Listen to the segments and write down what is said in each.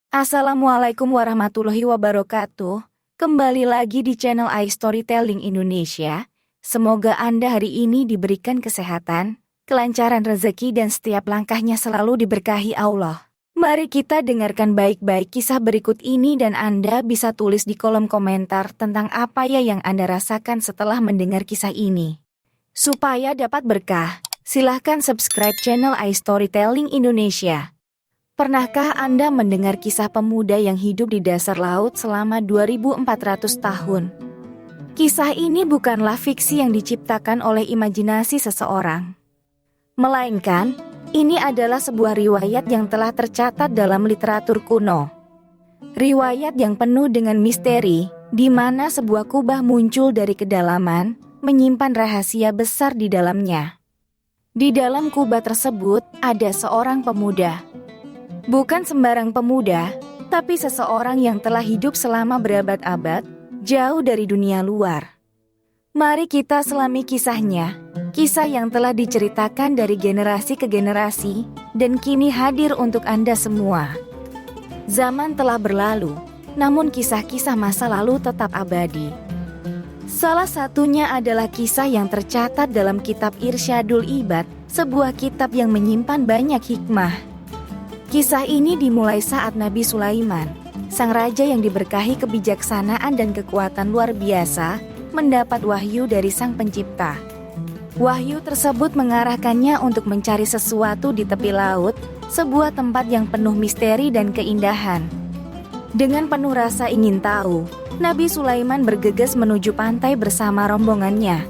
Assalamualaikum warahmatullahi wabarakatuh. Kembali lagi di channel iStorytelling Indonesia. Semoga Anda hari ini diberikan kesehatan, kelancaran rezeki dan setiap langkahnya selalu diberkahi Allah. Mari kita dengarkan baik-baik kisah berikut ini dan Anda bisa tulis di kolom komentar tentang apa ya yang Anda rasakan setelah mendengar kisah ini. Supaya dapat berkah, silahkan subscribe channel iStorytelling Indonesia. Pernahkah Anda mendengar kisah pemuda yang hidup di dasar laut selama 2400 tahun? Kisah ini bukanlah fiksi yang diciptakan oleh imajinasi seseorang. Melainkan, ini adalah sebuah riwayat yang telah tercatat dalam literatur kuno. Riwayat yang penuh dengan misteri, di mana sebuah kubah muncul dari kedalaman, menyimpan rahasia besar di dalamnya. Di dalam kubah tersebut ada seorang pemuda. Bukan sembarang pemuda, tapi seseorang yang telah hidup selama berabad-abad, jauh dari dunia luar. Mari kita selami kisahnya, kisah yang telah diceritakan dari generasi ke generasi, dan kini hadir untuk Anda semua. Zaman telah berlalu, namun kisah-kisah masa lalu tetap abadi. Salah satunya adalah kisah yang tercatat dalam kitab Irsyadul Ibad, sebuah kitab yang menyimpan banyak hikmah. Kisah ini dimulai saat Nabi Sulaiman, sang raja yang diberkahi kebijaksanaan dan kekuatan luar biasa, mendapat wahyu dari Sang Pencipta. Wahyu tersebut mengarahkannya untuk mencari sesuatu di tepi laut, sebuah tempat yang penuh misteri dan keindahan. Dengan penuh rasa ingin tahu, Nabi Sulaiman bergegas menuju pantai bersama rombongannya.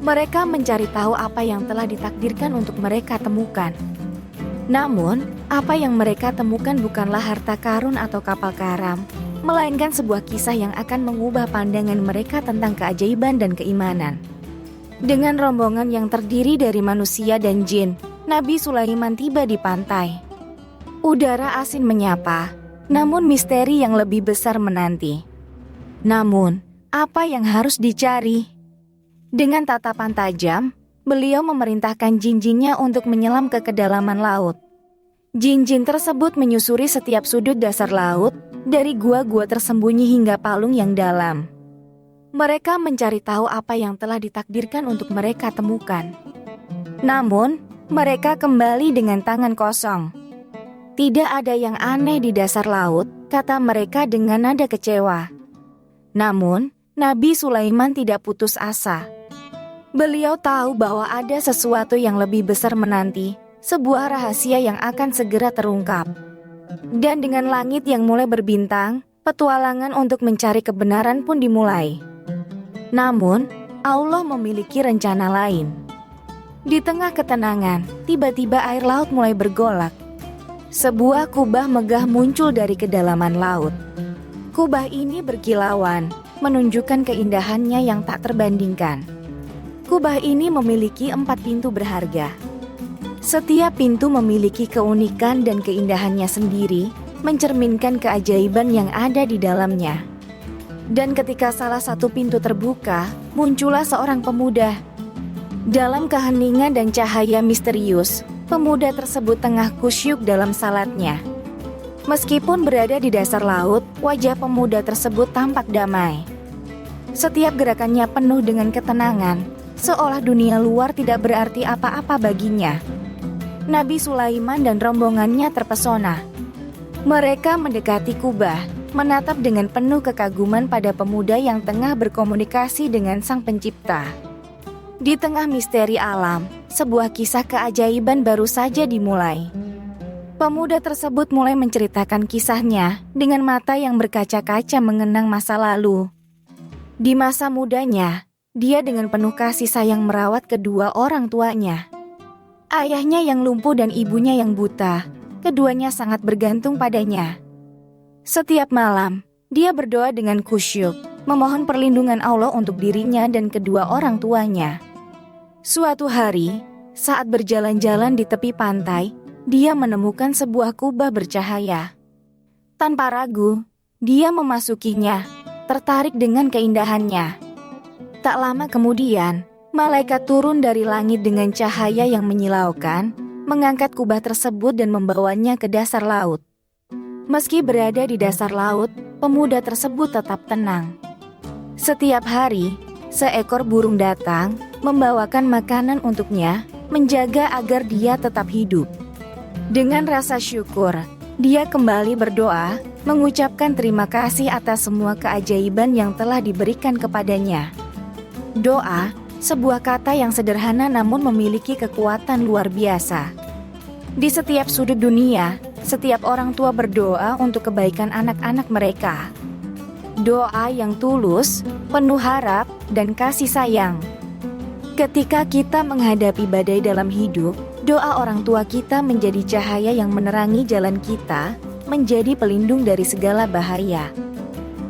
Mereka mencari tahu apa yang telah ditakdirkan untuk mereka temukan. Namun, apa yang mereka temukan bukanlah harta karun atau kapal karam, melainkan sebuah kisah yang akan mengubah pandangan mereka tentang keajaiban dan keimanan. Dengan rombongan yang terdiri dari manusia dan jin, Nabi Sulaiman tiba di pantai. Udara asin menyapa, namun misteri yang lebih besar menanti. Namun, apa yang harus dicari? Dengan tatapan tajam, beliau memerintahkan jin-jinnya untuk menyelam ke kedalaman laut. Jin-jin tersebut menyusuri setiap sudut dasar laut, dari gua-gua tersembunyi hingga palung yang dalam. Mereka mencari tahu apa yang telah ditakdirkan untuk mereka temukan. Namun, mereka kembali dengan tangan kosong. Tidak ada yang aneh di dasar laut, kata mereka dengan nada kecewa. Namun, Nabi Sulaiman tidak putus asa. Beliau tahu bahwa ada sesuatu yang lebih besar menanti, sebuah rahasia yang akan segera terungkap. Dan dengan langit yang mulai berbintang, petualangan untuk mencari kebenaran pun dimulai. Namun, Allah memiliki rencana lain. Di tengah ketenangan, tiba-tiba air laut mulai bergolak. Sebuah kubah megah muncul dari kedalaman laut. Kubah ini berkilauan, menunjukkan keindahannya yang tak terbandingkan. Kubah ini memiliki 4 pintu berharga. Setiap pintu memiliki keunikan dan keindahannya sendiri, mencerminkan keajaiban yang ada di dalamnya. Dan ketika salah satu pintu terbuka, muncullah seorang pemuda. Dalam keheningan dan cahaya misterius, pemuda tersebut tengah kusyuk dalam salatnya. Meskipun berada di dasar laut, wajah pemuda tersebut tampak damai. Setiap gerakannya penuh dengan ketenangan, seolah dunia luar tidak berarti apa-apa baginya. Nabi Sulaiman dan rombongannya terpesona. Mereka mendekati kubah, menatap dengan penuh kekaguman pada pemuda yang tengah berkomunikasi dengan Sang Pencipta. Di tengah misteri alam, sebuah kisah keajaiban baru saja dimulai. Pemuda tersebut mulai menceritakan kisahnya dengan mata yang berkaca-kaca mengenang masa lalu. Di masa mudanya, dia dengan penuh kasih sayang merawat kedua orang tuanya. Ayahnya yang lumpuh dan ibunya yang buta, keduanya sangat bergantung padanya. Setiap malam, dia berdoa dengan khusyuk, memohon perlindungan Allah untuk dirinya dan kedua orang tuanya. Suatu hari, saat berjalan-jalan di tepi pantai, dia menemukan sebuah kubah bercahaya. Tanpa ragu, dia memasukinya, tertarik dengan keindahannya. Tak lama kemudian, malaikat turun dari langit dengan cahaya yang menyilaukan, mengangkat kubah tersebut dan membawanya ke dasar laut. Meski berada di dasar laut, pemuda tersebut tetap tenang. Setiap hari, seekor burung datang, membawakan makanan untuknya, menjaga agar dia tetap hidup. Dengan rasa syukur, dia kembali berdoa, mengucapkan terima kasih atas semua keajaiban yang telah diberikan kepadanya. Doa, sebuah kata yang sederhana namun memiliki kekuatan luar biasa. Di setiap sudut dunia, setiap orang tua berdoa untuk kebaikan anak-anak mereka. Doa yang tulus, penuh harap, dan kasih sayang. Ketika kita menghadapi badai dalam hidup, doa orang tua kita menjadi cahaya yang menerangi jalan kita, menjadi pelindung dari segala bahaya.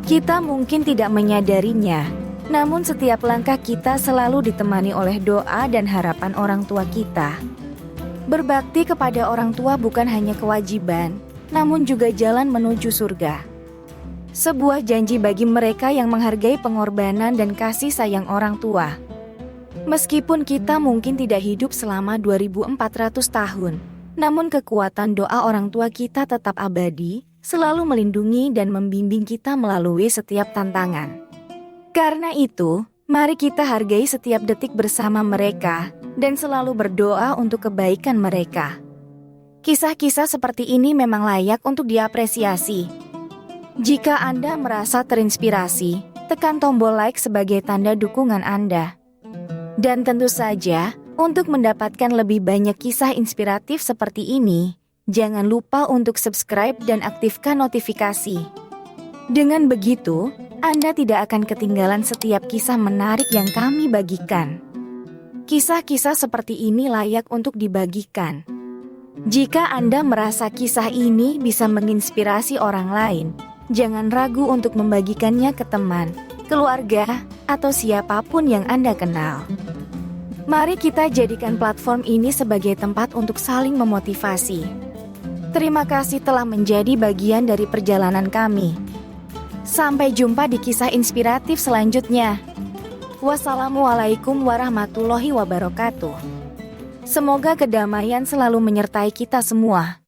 Kita mungkin tidak menyadarinya, namun setiap langkah kita selalu ditemani oleh doa dan harapan orang tua kita. Berbakti kepada orang tua bukan hanya kewajiban, namun juga jalan menuju surga. Sebuah janji bagi mereka yang menghargai pengorbanan dan kasih sayang orang tua. Meskipun kita mungkin tidak hidup selama 2400 tahun, namun kekuatan doa orang tua kita tetap abadi, selalu melindungi dan membimbing kita melalui setiap tantangan. Karena itu, mari kita hargai setiap detik bersama mereka, dan selalu berdoa untuk kebaikan mereka. Kisah-kisah seperti ini memang layak untuk diapresiasi. Jika Anda merasa terinspirasi, tekan tombol like sebagai tanda dukungan Anda. Dan tentu saja, untuk mendapatkan lebih banyak kisah inspiratif seperti ini, jangan lupa untuk subscribe dan aktifkan notifikasi. Dengan begitu, Anda tidak akan ketinggalan setiap kisah menarik yang kami bagikan. Kisah-kisah seperti ini layak untuk dibagikan. Jika Anda merasa kisah ini bisa menginspirasi orang lain, jangan ragu untuk membagikannya ke teman, keluarga, atau siapapun yang Anda kenal. Mari kita jadikan platform ini sebagai tempat untuk saling memotivasi. Terima kasih telah menjadi bagian dari perjalanan kami. Sampai jumpa di kisah inspiratif selanjutnya. Wassalamualaikum warahmatullahi wabarakatuh. Semoga kedamaian selalu menyertai kita semua.